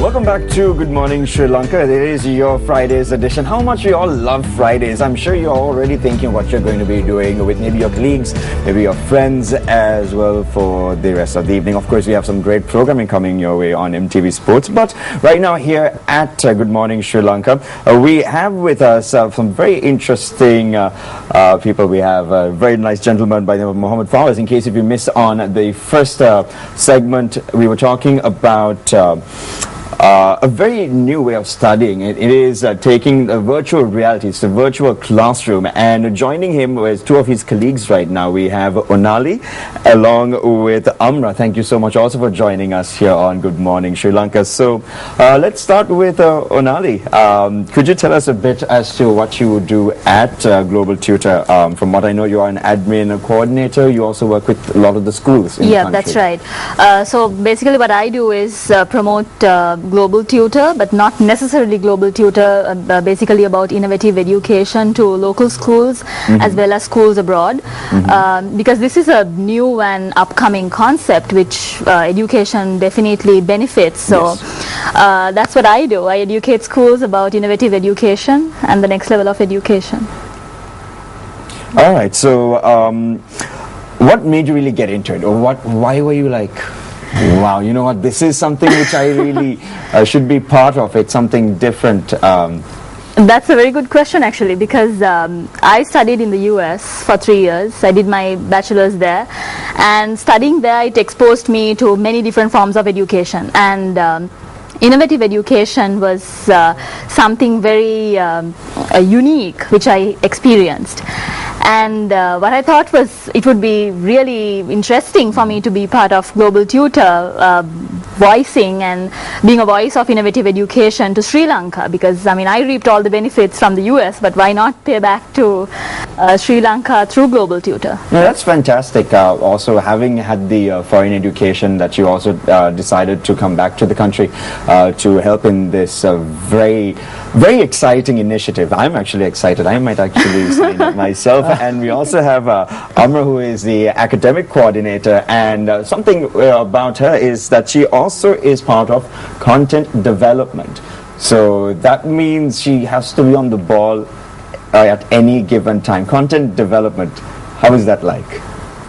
Welcome back to Good Morning Sri Lanka. It is your Fridays edition. How much we all love Fridays. I'm sure you're already thinking what you're going to be doing with maybe your colleagues, maybe your friends as well for the rest of the evening. Of course, we have some great programming coming your way on MTVSports. But right now here at Good Morning Sri Lanka, we have with us some very interesting people. We have a very nice gentleman by the name of Mohammed Fawaz. In case if you missed on the first segment, we were talking about a very new way of studying. It is taking the virtual reality, it's the virtual classroom, and joining him with two of his colleagues right now. We have Onali along with Amra. Thank you so much also for joining us here on Good Morning Sri Lanka. So let's start with Onali. Could you tell us a bit as to what you do at Global Tutor? From what I know, you are an admin coordinator. You also work with a lot of the schools in the country. That's right. So basically what I do is promote Global Tutor, but not necessarily Global Tutor, basically about innovative education to local schools as well as schools abroad, because this is a new and upcoming concept which education definitely benefits. So that's what I do. I educate schools about innovative education and the next level of education. All right, so what made you really get into it, or why were you like, wow, you know what, this is something which I really should be part of, it's something different? That's a very good question actually, because I studied in the US for 3 years. I did my bachelor's there, and studying there, it exposed me to many different forms of education, and innovative education was something very unique which I experienced. And what I thought was it would be really interesting for me to be part of Global Tutor, voicing and being a voice of innovative education to Sri Lanka, because I mean I reaped all the benefits from the US, but why not pay back to Sri Lanka through Global Tutor? No, that's fantastic. Also having had the foreign education, that you also decided to come back to the country to help in this very exciting initiative. I'm actually excited. I might actually sign up myself. And we also have Amra, who is the academic coordinator, and something about her is that she also is part of content development. So that means she has to be on the ball at any given time. Content development, how is that like?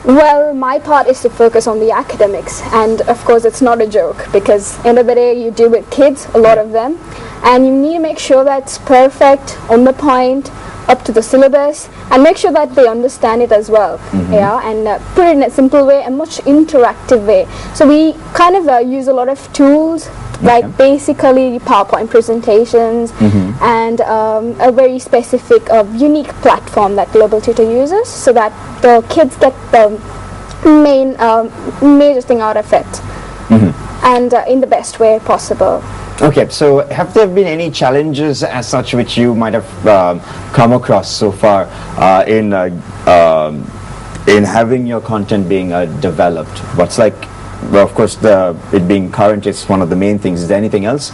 Well, my part is to focus on the academics, and of course it's not a joke, because end of the day you deal with kids, a lot of them, and you need to make sure that's perfect, on the point, up to the syllabus, and make sure that they understand it as well, and put it in a simple way, a much interactive way. So we kind of use a lot of tools, like basically PowerPoint presentations, and a very specific, unique platform that Global Tutor uses, so that the kids get the main major thing out of it, and in the best way possible. Okay, so have there been any challenges as such which you might have come across so far in having your content being developed? What's like, well, of course, it being current is one of the main things. Is there anything else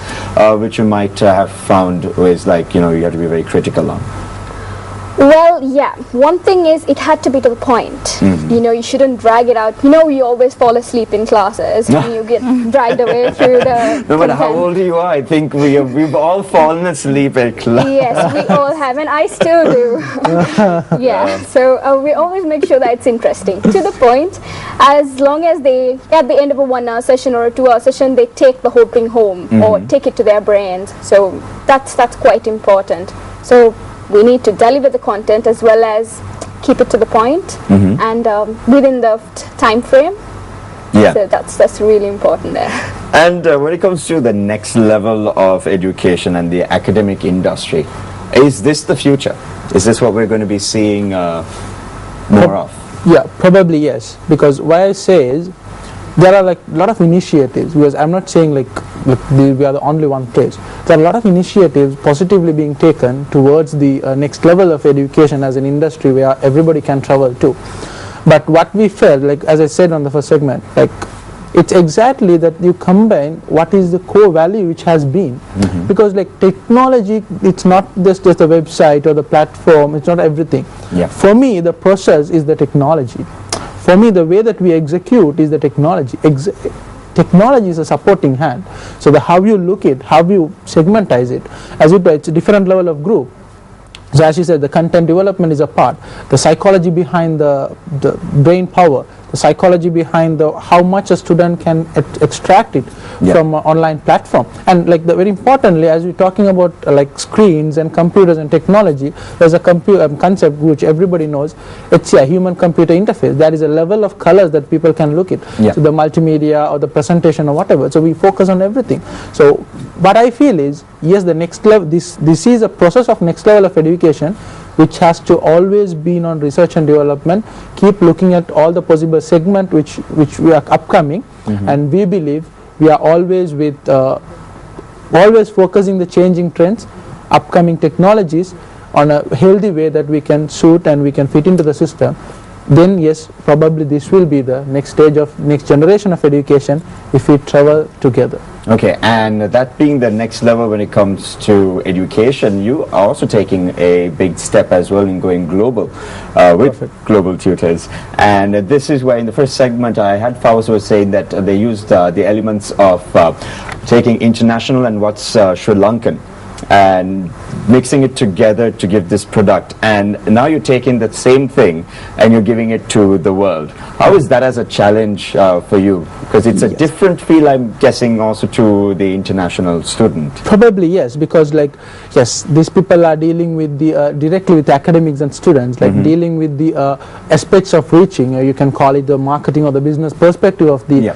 which you might have found is like, you know, you have to be very critical on? Well, yeah. One thing is it had to be to the point. You know, you shouldn't drag it out. You know, we always fall asleep in classes when you get dragged away through the No matter how old you are, I think we've all fallen asleep at class. Yes, we all have, and I still do. So we always make sure that it's interesting, to the point. As long as they, at the end of a 1 hour session or a 2 hour session, they take the whole thing home or take it to their brains. So that's quite important. So we need to deliver the content as well as keep it to the point and within the time frame. So that's really important there. And when it comes to the next level of education and the academic industry, is this the future? Is this what we're going to be seeing more of? Yeah, probably yes. Because why I say is, there are like a lot of initiatives, because I'm not saying like we are the only one place. There are a lot of initiatives positively being taken towards the next level of education as an industry where everybody can travel to. But what we felt, like as I said on the first segment, like it's exactly that you combine what is the core value which has been. Because like technology, it's not just the website or the platform, it's not everything. For me, the process is the technology. For me, the way that we execute is the technology. technology is a supporting hand. So how you look it, how you segmentize it, as it's a different level of group. So as you said, the content development is a part, the psychology behind the brain power, the psychology behind how much a student can extract it from an online platform. And very importantly, as we're talking about screens and computers and technology, there's a concept which everybody knows. It's a human-computer interface. That is a level of colors that people can look at. So the multimedia or the presentation or whatever. So we focus on everything. So what I feel is, yes, the next level, this is a process of next level of education, which has to always be on research and development, keep looking at all the possible segment which we are upcoming, and we believe we are always always focusing the changing trends, upcoming technologies on a healthy way that we can suit and we can fit into the system. Then yes, probably this will be the next stage of next generation of education if we travel together. Okay, and that being the next level when it comes to education, you are also taking a big step as well in going global with Global Tutors. And this is where in the first segment I had Fawaz was saying that they used the elements of taking international and what's Sri Lankan and mixing it together to give this product, and now you're taking that same thing and you're giving it to the world. How is that as a challenge for you? Because it's a different feel, I'm guessing, also to the international student. Probably yes, because yes, these people are dealing with the directly with academics and students, dealing with the aspects of reaching, you can call it the marketing or the business perspective of the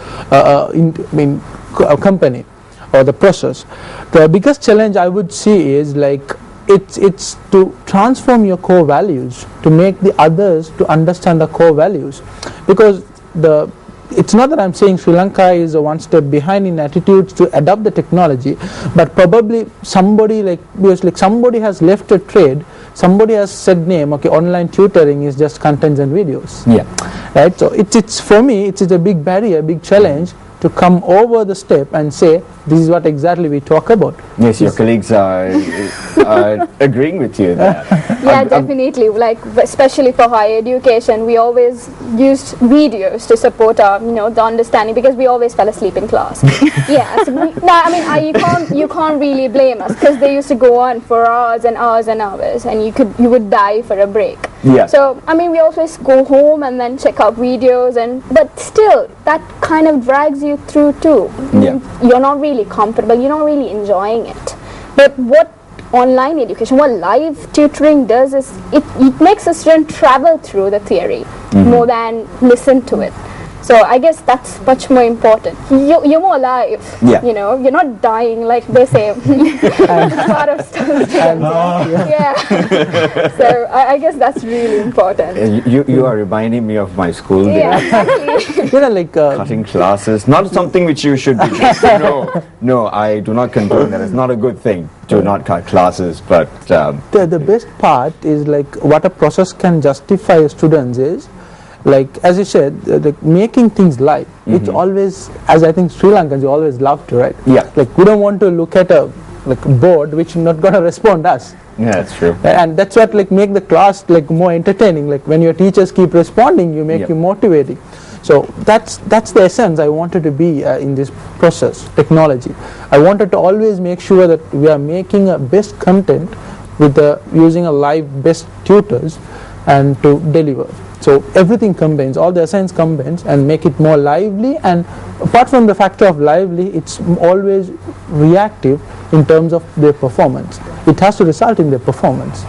company or the process. The biggest challenge I would see is it's to transform your core values, to make the others to understand the core values, because it's not that I'm saying Sri Lanka is one step behind in attitudes to adopt the technology, but probably somebody somebody has left a trade, somebody has said online tutoring is just contents and videos. Right. So it's for me it's a big barrier, big challenge to come over the step and say this is what exactly we talk about. Yes, your colleagues are agreeing with you there. Yeah, definitely. Especially for higher education, we always used videos to support our, the understanding, because we always fell asleep in class. You can't really blame us, because they used to go on for hours and hours and hours, and you would die for a break. Yeah. So we always go home and then check out videos, but still that kind of drags you through too. You're not really comfortable, you're not really enjoying it. But what online education, what live tutoring does is it makes a student travel through the theory more than listen to it. So I guess that's much more important. You're more alive. You're not dying like they say. A lot of students. So I guess that's really important. You are reminding me of my school days. Exactly. Cutting classes, not something which you should be doing. No, I do not condone that. It's not a good thing to not cut classes, but the best part is what a process can justify students is, as you said, making things live, which always, as I think Sri Lankans, you always love to, right? Yeah. We don't want to look at a board which is not going to respond to us. Yeah, that's true. And that's what make the class more entertaining. When your teachers keep responding, you make you motivating. So that's the essence I wanted to be in this process, technology. I wanted to always make sure that we are making a best content with using a live best tutors and to deliver. So everything combines, all the essence combines and make it more lively, and apart from the factor of lively, it's always reactive in terms of their performance. It has to result in their performance.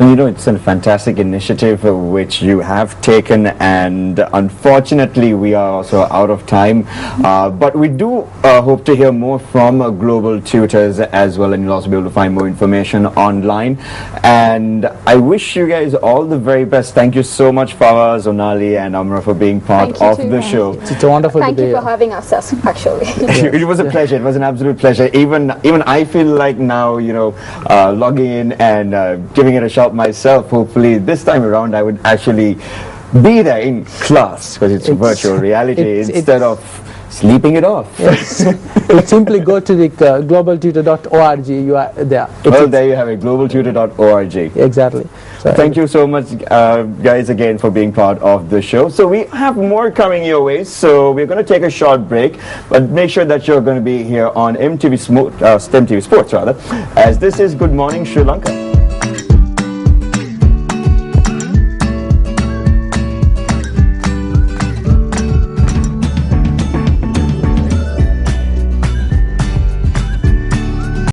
It's a fantastic initiative which you have taken, and unfortunately we are also out of time, but we do hope to hear more from Global Tutors as well, and you'll also be able to find more information online. And I wish you guys all the very best. Thank you so much, Fawaz, Onali and Amra, for being part of the show. It's a wonderful Thank you for having us, actually. It was a pleasure. It was an absolute pleasure. Even I feel like now, logging in and giving it a shot myself. Hopefully this time around I would actually be there in class, because it's virtual reality instead of sleeping it off. Yes. You simply go to the globaltutor.org. You are there. Well, there you have it, globaltutor.org. Exactly. So Thank you so much, guys, again for being part of the show. So we have more coming your way. So we're going to take a short break, but make sure that you're going to be here on MTV Sports, rather, as this is Good Morning Sri Lanka.